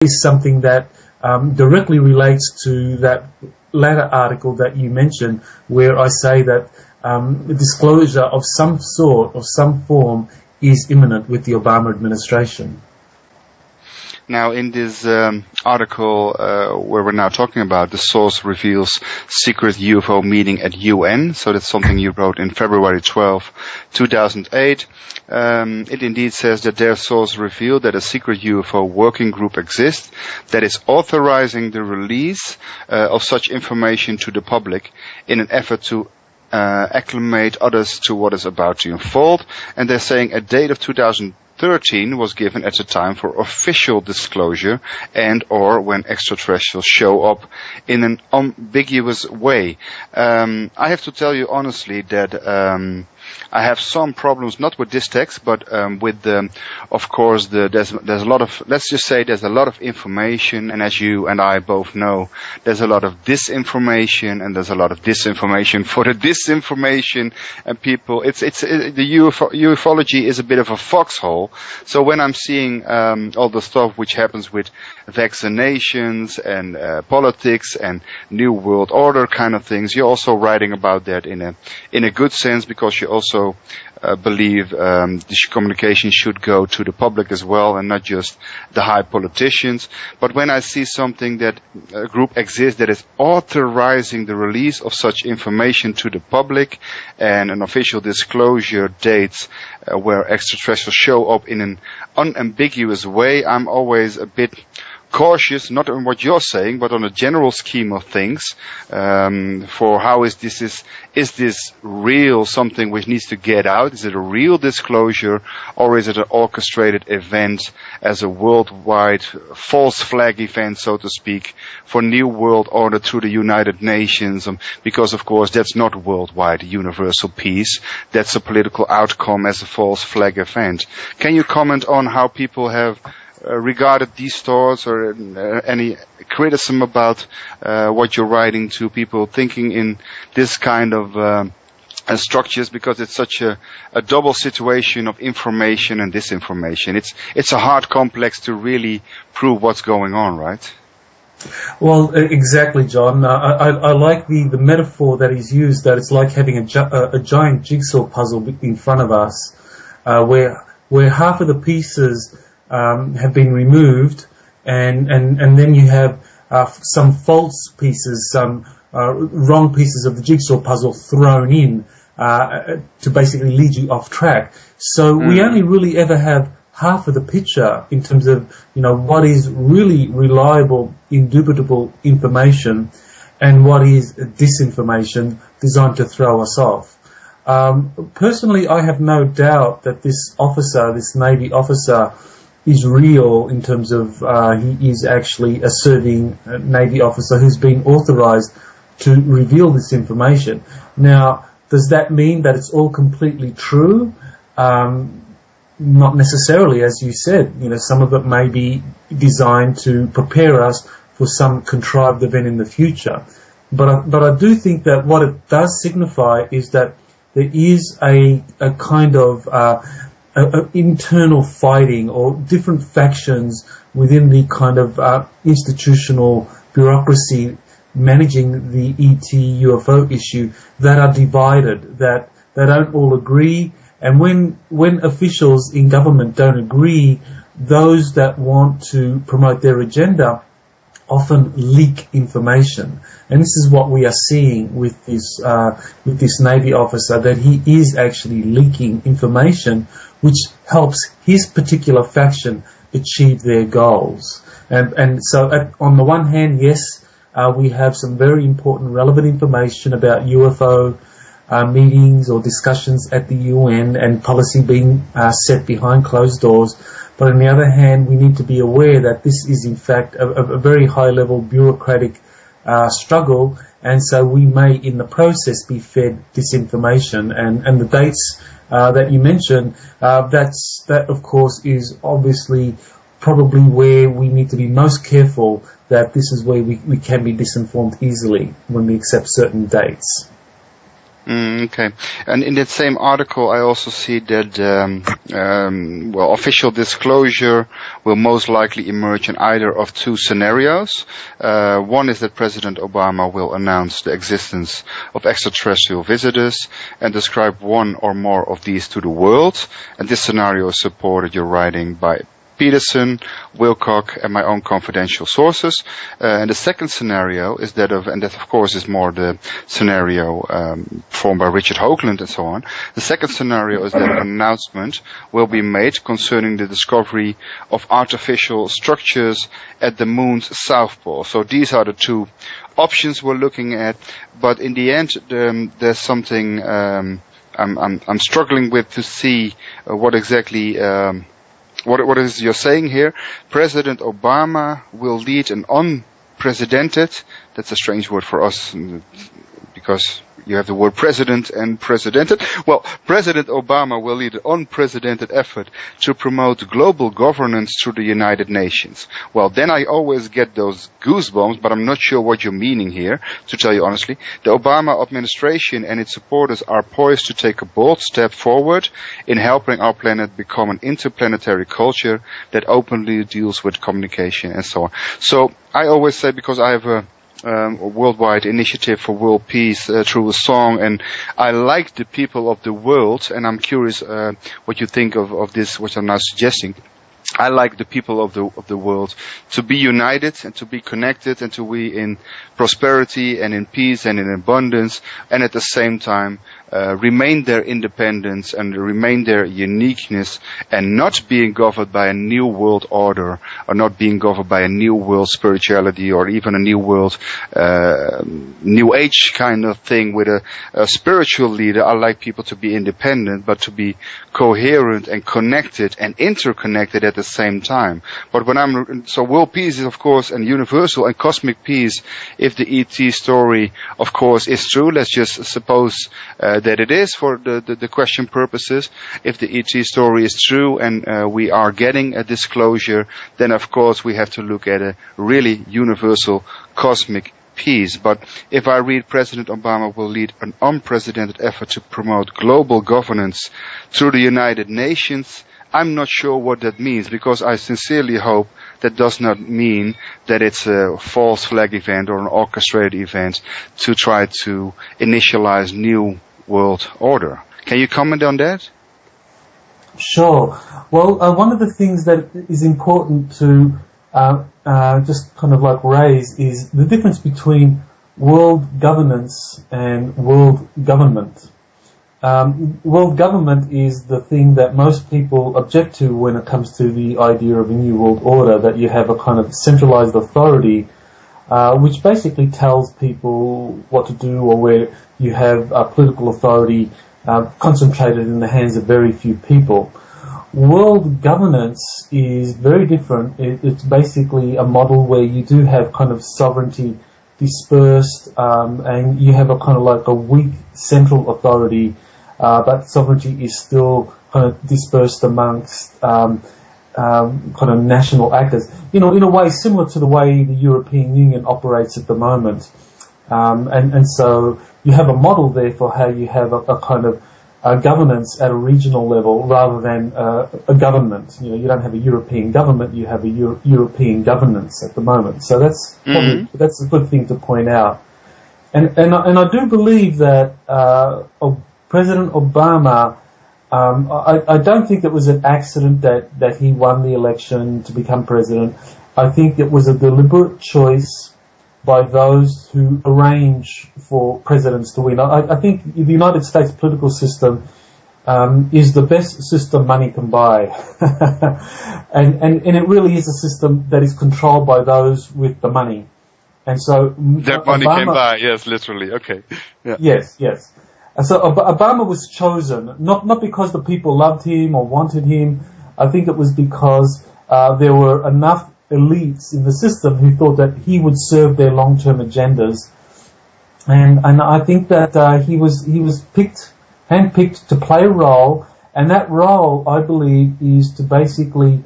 is something that directly relates to that latter article that you mentioned, where I say that the disclosure of some sort or some form is imminent with the Obama administration. Now, in this article where we're now talking about, the source reveals secret UFO meeting at UN. So that's something you wrote in February 12, 2008. It indeed says that their source revealed that a secret UFO working group exists that is authorizing the release of such information to the public in an effort to acclimate others to what is about to unfold. And they're saying a date of 2013 was given at the time for official disclosure and or when extraterrestrials show up in an ambiguous way. I have to tell you honestly that I have some problems, not with this text, but with of course, there's a lot of, let's just say there's a lot of information, and as you and I both know, there's a lot of disinformation, and there's a lot of disinformation for the disinformation, and people, the ufology is a bit of a foxhole. So when I'm seeing all the stuff which happens with vaccinations and politics and New World Order kind of things, you're also writing about that in a good sense, because you also believe this communication should go to the public as well and not just the high politicians. But when I see something that a group exists that is authorizing the release of such information to the public and an official disclosure dates where extraterrestrials show up in an unambiguous way, I'm always a bit cautious, not on what you're saying, but on a general scheme of things, for how is this real, something which needs to get out? Is it a real disclosure, or is it an orchestrated event as a worldwide false flag event, so to speak, for New World Order through the United Nations? Because, of course, that's not worldwide universal peace. That's a political outcome as a false flag event. Can you comment on how people have regarded these thoughts, or any criticism about what you're writing to people thinking in this kind of structures, because it's such a double situation of information and disinformation. It's a hard complex to really prove what's going on, right? Well, exactly, John. I like the metaphor that is used, that it's like having a giant jigsaw puzzle in front of us, where half of the pieces have been removed, and then you have some false pieces, some wrong pieces of the jigsaw puzzle thrown in to basically lead you off track. So we only really ever have half of the picture in terms of, what is really reliable, indubitable information and what is disinformation designed to throw us off. Personally, I have no doubt that this officer, this Navy officer, is real in terms of he is actually a serving Navy officer who's been authorized to reveal this information. Now, does that mean that it's all completely true? Not necessarily, as you said. Some of it may be designed to prepare us for some contrived event in the future. But I do think that what it does signify is that there is a kind of internal fighting, or different factions within the kind of institutional bureaucracy managing the ET UFO issue that are divided, that they don't all agree. And when officials in government don't agree, those that want to promote their agenda often leak information. And this is what we are seeing with this Navy officer, that he is actually leaking information which helps his particular faction achieve their goals. And so on the one hand, yes, we have some very important relevant information about UFO meetings or discussions at the UN and policy being set behind closed doors. But on the other hand, we need to be aware that this is in fact a very high-level bureaucratic struggle, and so we may in the process be fed disinformation. And the dates that you mentioned, that of course is obviously probably where we need to be most careful, that this is where we can be disinformed easily when we accept certain dates. Okay. And in that same article, I also see that, official disclosure will most likely emerge in either of two scenarios. One is that President Obama will announce the existence of extraterrestrial visitors and describe one or more of these to the world. And this scenario is supported, you're writing, by Peterson, Wilcock, and my own confidential sources. And the second scenario is that and that of course is more the scenario formed by Richard Hoagland and so on. The second scenario is that an announcement will be made concerning the discovery of artificial structures at the moon's south pole. So these are the two options we're looking at. But in the end, there's something I'm struggling with to see what exactly. What is you're saying here? President Obama will lead an unprecedented, that's a strange word for us because you have the word president and precedented. Well, President Obama will lead an unprecedented effort to promote global governance through the United Nations. Well, then I always get those goosebumps, but I'm not sure what you're meaning here, to tell you honestly. The Obama administration and its supporters are poised to take a bold step forward in helping our planet become an interplanetary culture that openly deals with communication and so on. So I always say, because I have a worldwide initiative for world peace through a song, and I like the people of the world, and I'm curious what you think of this, what I'm now suggesting. I like the people of the world to be united and to be connected and to be in prosperity and in peace and in abundance, and at the same time remain their independence and remain their uniqueness, and not being governed by a new world order, or not being governed by a new world spirituality, or even a new world new age kind of thing with a spiritual leader. I like people to be independent, but to be coherent and connected and interconnected at the same time. But so world peace is of course and universal and cosmic peace. If the ET story of course is true, let's just suppose that it is for the question purposes. If the ET story is true and we are getting a disclosure, then of course we have to look at a really universal cosmic peace. But if I read President Obama will lead an unprecedented effort to promote global governance through the United Nations, I'm not sure what that means, because I sincerely hope that does not mean that it's a false flag event or an orchestrated event to try to initialize new world order. Can you comment on that? Sure. Well, one of the things that is important to just kind of like raise is the difference between world governance and world government. World government is the thing that most people object to when it comes to the idea of a new world order, that you have a kind of centralized authority which basically tells people what to do, or where you have political authority concentrated in the hands of very few people. World governance is very different. It's basically a model where you do have kind of sovereignty dispersed, and you have a kind of like a weak central authority, but sovereignty is still kind of dispersed amongst kind of national actors. You know, in a way similar to the way the European Union operates at the moment. And so you have a model there for how you have a kind of governance at a regional level rather than a government. You know, you don't have a European government, you have a European governance at the moment. So that's probably, that's a good thing to point out. And I do believe that President Obama, I don't think it was an accident that he won the election to become president. I think it was a deliberate choice by those who arrange for presidents to win. I think the United States political system is the best system money can buy. and it really is a system that is controlled by those with the money. And so that money can buy, yes, literally. Okay. Yeah. Yes. And so Obama was chosen not because the people loved him or wanted him. I think it was because there were enough elites in the system who thought that he would serve their long-term agendas, and I think that he was handpicked to play a role, and that role, I believe, is to basically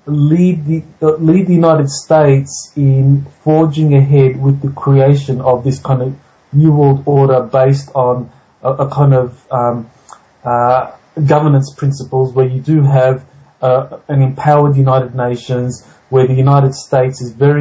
lead the United States in forging ahead with the creation of this kind of new world order based on a kind of governance principles where you do have an empowered United Nations, where the United States is very